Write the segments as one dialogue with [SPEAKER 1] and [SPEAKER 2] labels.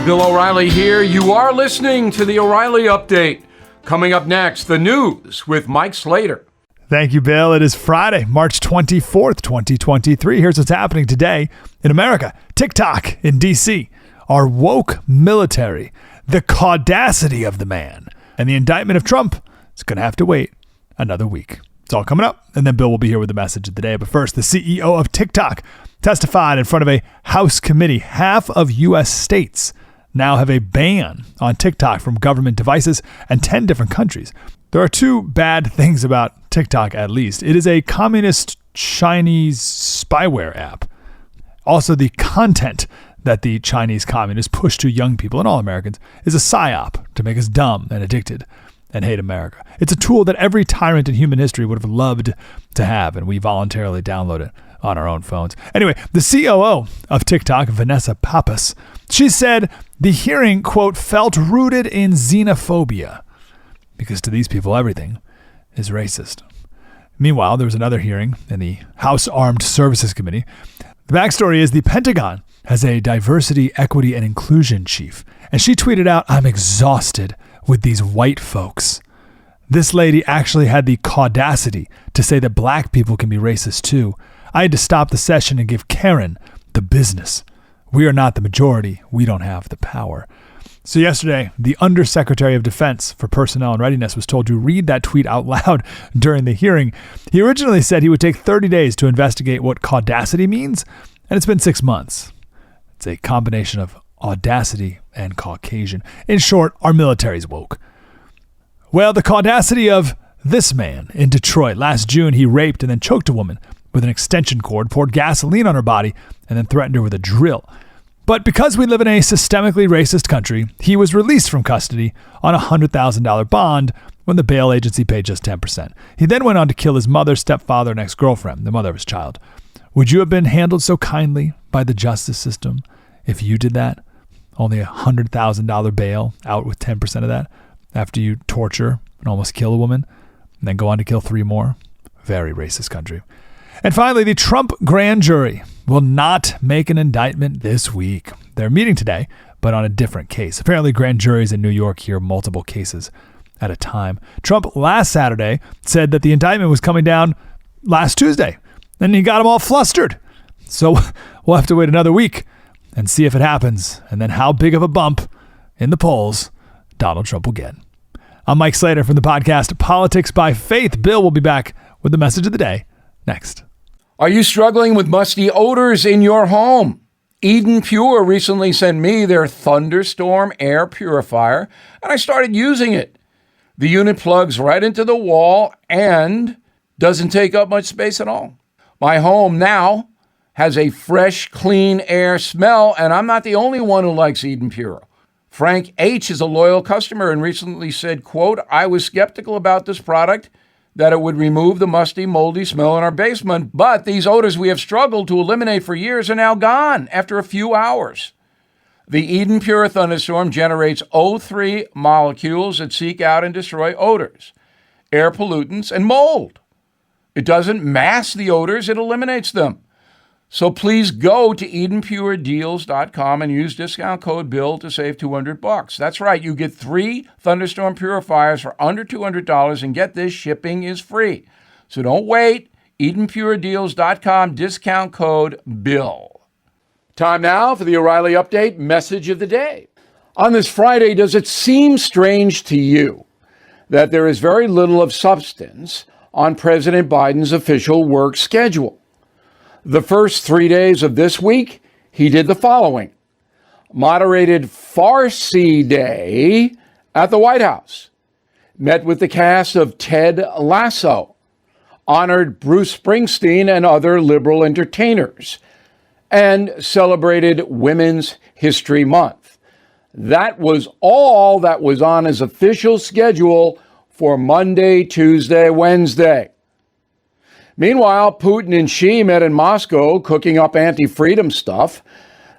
[SPEAKER 1] Bill O'Reilly here. You are listening to the O'Reilly Update. Coming up next, the news with Mike Slater.
[SPEAKER 2] Thank you, Bill. It is Friday, March 24th, 2023. Here's what's happening today in America. TikTok in D.C., our woke military, the caudacity of the man, and the indictment of Trump is going to have to wait another week. It's all coming up, and then Bill will be here with the message of the day. But first, the CEO of TikTok testified in front of a House committee. Half of U.S. states now have a ban on TikTok from government devices and 10 different countries. There are two bad things about TikTok, at least. It is a communist Chinese spyware app. Also, the content that the Chinese communists push to young people and all Americans is a psyop to make us dumb and addicted and hate America. It's a tool that every tyrant in human history would have loved to have, and we voluntarily download it on our own phones. Anyway, the COO of TikTok, Vanessa Pappas, she said the hearing, quote, felt rooted in xenophobia, because to these people, everything is racist. Meanwhile, there was another hearing in the House Armed Services Committee. The backstory is the Pentagon has a diversity, equity, and inclusion chief, and she tweeted out, "I'm exhausted with these white folks." This lady actually had the caudacity to say that black people can be racist too. I had to stop the session and give Karen the business. We are not the majority. We don't have the power. So yesterday, the Undersecretary of Defense for Personnel and Readiness was told to read that tweet out loud during the hearing. He originally said he would take 30 days to investigate what caudacity means, and it's been 6 months. It's a combination of audacity and Caucasian. In short, our military's woke. Well, the caudacity of this man in Detroit. Last June, he raped and then choked a woman with an extension cord, poured gasoline on her body, and then threatened her with a drill. But because we live in a systemically racist country, he was released from custody on a $100,000 bond when the bail agency paid just 10%. He then went on to kill his mother, stepfather, and ex-girlfriend, the mother of his child. Would you have been handled so kindly by the justice system if you did that? Only a $100,000 bail, out with 10% of that, after you torture and almost kill a woman, and then go on to kill 3 more? Very racist country. And finally, the Trump grand jury will not make an indictment this week. They're meeting today, but on a different case. Apparently, grand juries in New York hear multiple cases at a time. Trump last Saturday said that the indictment was coming down last Tuesday, and he got them all flustered. So we'll have to wait another week and see if it happens, and then how big of a bump in the polls Donald Trump will get. I'm Mike Slater from the podcast Politics by Faith. Bill will be back with the message of the day next.
[SPEAKER 1] Are you struggling with musty odors in your home? Eden Pure recently sent me their Thunderstorm air purifier, and I started using it. The unit plugs right into the wall and doesn't take up much space at all. My home now has a fresh, clean air smell, and I'm not the only one who likes Eden Pure. Frank H. is a loyal customer and recently said, quote, "I was skeptical about this product, that it would remove the musty, moldy smell in our basement, but these odors we have struggled to eliminate for years are now gone after a few hours." The Eden Pure Thunderstorm generates O3 molecules that seek out and destroy odors, air pollutants, and mold. It doesn't mask the odors, it eliminates them. So please go to EdenPureDeals.com and use discount code BILL to save $200. That's right, you get 3 Thunderstorm purifiers for under $200, and get this, shipping is free. So don't wait. EdenPureDeals.com, discount code BILL. Time now for the O'Reilly Update message of the day. On this Friday, does it seem strange to you that there is very little of substance on President Biden's official work schedule? The first 3 days of this week, he did the following: moderated Farsi Day at the White House, met with the cast of Ted Lasso, honored Bruce Springsteen and other liberal entertainers, and celebrated Women's History Month. That was all that was on his official schedule for Monday, Tuesday, Wednesday. Meanwhile, Putin and Xi met in Moscow cooking up anti-freedom stuff.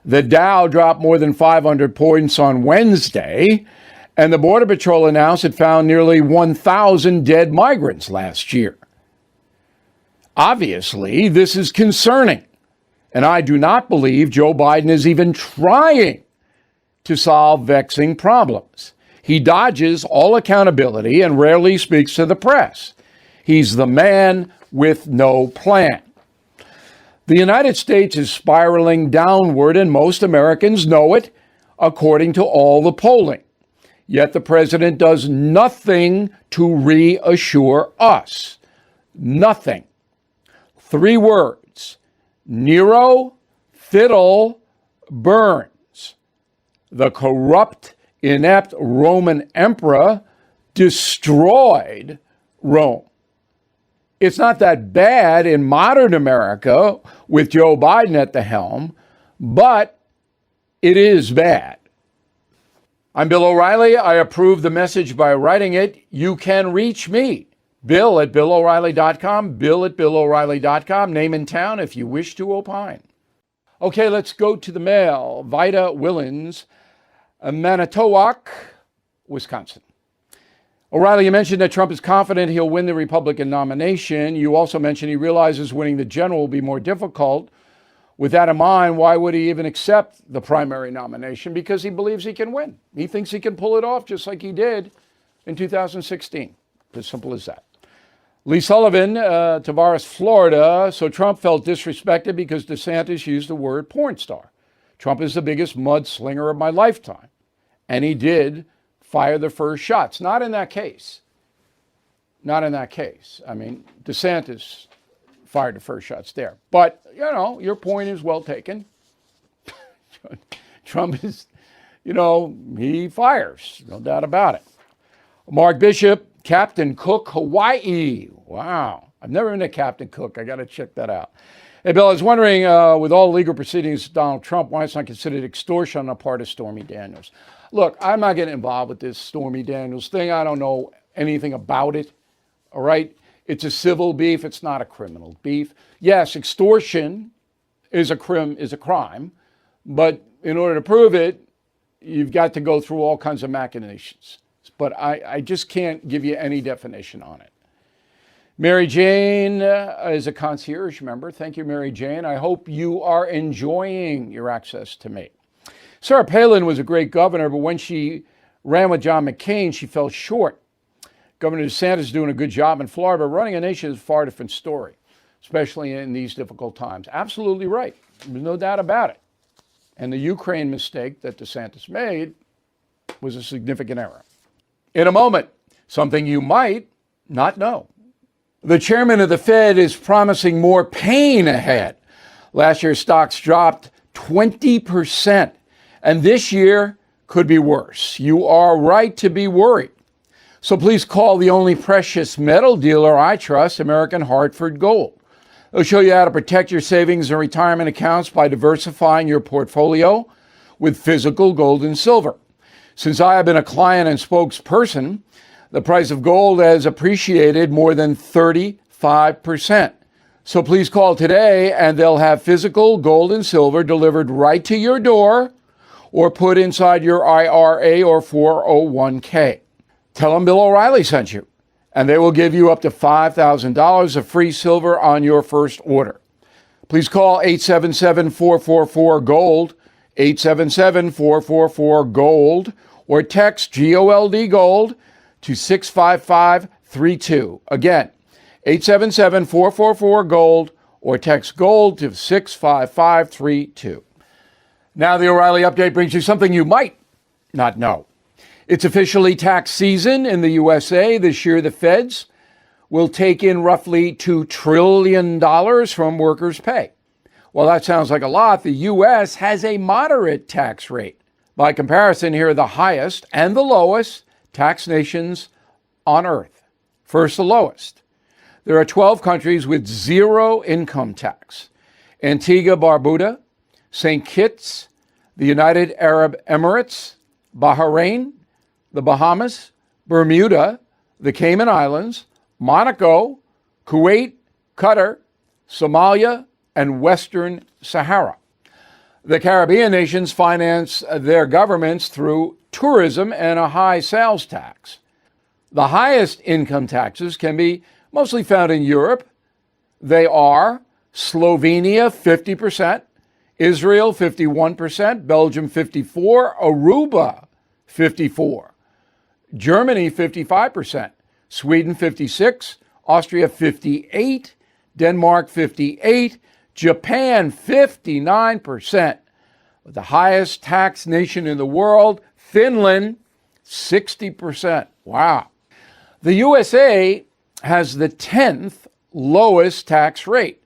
[SPEAKER 1] The Dow dropped more than 500 points on Wednesday, and the Border Patrol announced it found nearly 1,000 dead migrants last year. Obviously, this is concerning, and I do not believe Joe Biden is even trying to solve vexing problems. He dodges all accountability and rarely speaks to the press. He's the man with no plan. The United States is spiraling downward, and most Americans know it, according to all the polling. Yet the president does nothing to reassure us. Nothing. 3 words: Nero, fiddle, burns. The corrupt, inept Roman emperor destroyed Rome. It's not that bad in modern America with Joe Biden at the helm, but it is bad. I'm Bill O'Reilly. I approve the message by writing it. You can reach me, Bill at BillO'Reilly.com, Bill at BillO'Reilly.com, name and town if you wish to opine. Okay, let's go to the mail. Vida Willens, Manitowoc, Wisconsin. O'Reilly, you mentioned that Trump is confident he'll win the Republican nomination. You also mentioned he realizes winning the general will be more difficult. With that in mind, why would he even accept the primary nomination? Because he believes he can win. He thinks he can pull it off just like he did in 2016. As simple as that. Lee Sullivan, Tavares, Florida. So Trump felt disrespected because DeSantis used the word porn star. Trump is the biggest mudslinger of my lifetime. And he did fire the first shots. Not in that case. Not in that case. I mean, DeSantis fired the first shots there. But, you know, your point is well taken. Trump is, he fires. No doubt about it. Mark Bishop, Captain Cook, Hawaii. Wow. I've never been to Captain Cook. I got to check that out. Hey, Bill, I was wondering, with all legal proceedings of Donald Trump, why it's not considered extortion on the part of Stormy Daniels. Look, I'm not getting involved with this Stormy Daniels thing. I don't know anything about it. All right? It's a civil beef. It's not a criminal beef. Yes, extortion is a crime, but in order to prove it, you've got to go through all kinds of machinations. But I just can't give you any definition on it. Mary Jane is a concierge member. Thank you, Mary Jane. I hope you are enjoying your access to me. Sarah Palin was a great governor, but when she ran with John McCain, she fell short. Governor DeSantis is doing a good job in Florida, but running a nation is a far different story, especially in these difficult times. Absolutely right. There's no doubt about it. And the Ukraine mistake that DeSantis made was a significant error. In a moment, something you might not know. The chairman of the Fed is promising more pain ahead. Last year, stocks dropped 20%. And this year could be worse. You are right to be worried. So please call the only precious metal dealer I trust, American Hartford Gold. They'll show you how to protect your savings and retirement accounts by diversifying your portfolio with physical gold and silver. Since I have been a client and spokesperson, the price of gold has appreciated more than 35%. So please call today and they'll have physical gold and silver delivered right to your door or put inside your IRA or 401k. Tell them Bill O'Reilly sent you, and they will give you up to $5,000 of free silver on your first order. Please call 877-444-GOLD, 877-444-GOLD, or text GOLD GOLD to 65532. Again, 877-444-GOLD, or text GOLD to 65532. Now the O'Reilly Update brings you something you might not know. It's officially tax season in the USA. This year, the feds will take in roughly $2 trillion from workers' pay. While that sounds like a lot, the U.S. has a moderate tax rate. By comparison, here are the highest and the lowest tax nations on earth. First, the lowest. There are 12 countries with zero income tax: Antigua, Barbuda, St. Kitts, the United Arab Emirates, Bahrain, the Bahamas, Bermuda, the Cayman Islands, Monaco, Kuwait, Qatar, Somalia, and Western Sahara. The Caribbean nations finance their governments through tourism and a high sales tax. The highest income taxes can be mostly found in Europe. They are Slovenia, 50%, Israel, 51%, Belgium, 54%, Aruba, 54%, Germany, 55%, Sweden, 56%, Austria, 58%, Denmark, 58%, Japan, 59%. The highest tax nation in the world, Finland, 60%. Wow. The USA has the 10th lowest tax rate,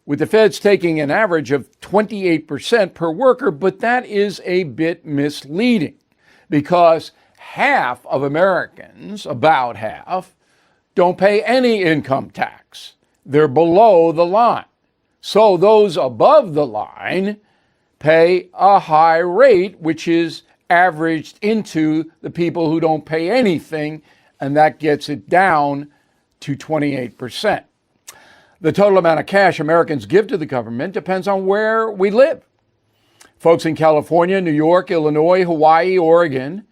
[SPEAKER 1] with the feds taking an average of 28% per worker, but that is a bit misleading because half of Americans, about half, don't pay any income tax. They're below the line. So those above the line pay a high rate, which is averaged into the people who don't pay anything, and that gets it down to 28%. The total amount of cash Americans give to the government depends on where we live. Folks in California, New York, Illinois, Hawaii, Oregon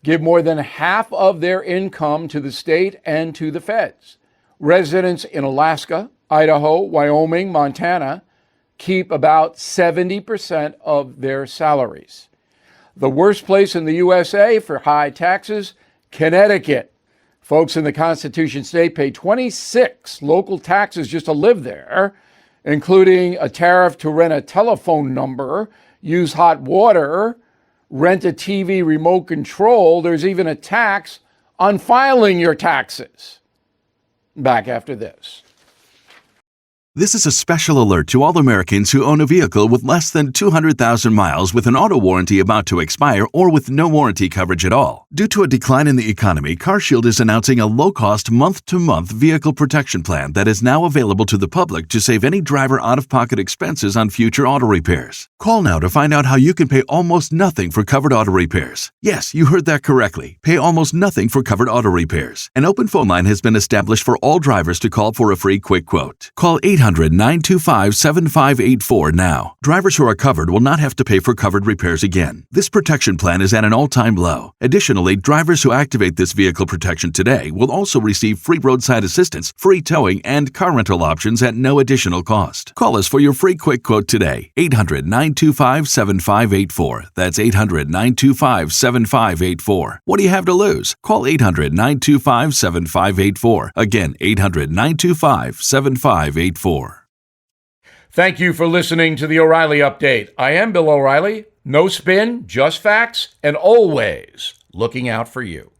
[SPEAKER 1] give more than half of their income to the state and to the feds. Residents in Alaska, Idaho, Wyoming, Montana keep about 70% of their salaries. The worst place in the USA for high taxes, Connecticut. Folks in the Constitution state pay 26 local taxes just to live there, including a tariff to rent a telephone number, use hot water, rent a TV remote control. There's even a tax on filing your taxes. Back after this.
[SPEAKER 3] This is a special alert to all Americans who own a vehicle with less than 200,000 miles with an auto warranty about to expire or with no warranty coverage at all. Due to a decline in the economy, CarShield is announcing a low-cost month-to-month vehicle protection plan that is now available to the public to save any driver out-of-pocket expenses on future auto repairs. Call now to find out how you can pay almost nothing for covered auto repairs. Yes, you heard that correctly. Pay almost nothing for covered auto repairs. An open phone line has been established for all drivers to call for a free quick quote. Call 800-925-7584 now. Drivers who are covered will not have to pay for covered repairs again. This protection plan is at an all-time low. Additionally, drivers who activate this vehicle protection today will also receive free roadside assistance, free towing, and car rental options at no additional cost. Call us for your free quick quote today. 800-925-7584. That's 800-925-7584. What do you have to lose? Call 800-925-7584. Again, 800-925-7584.
[SPEAKER 1] Thank you for listening to the O'Reilly Update. I am Bill O'Reilly. No spin, just facts, and always looking out for you.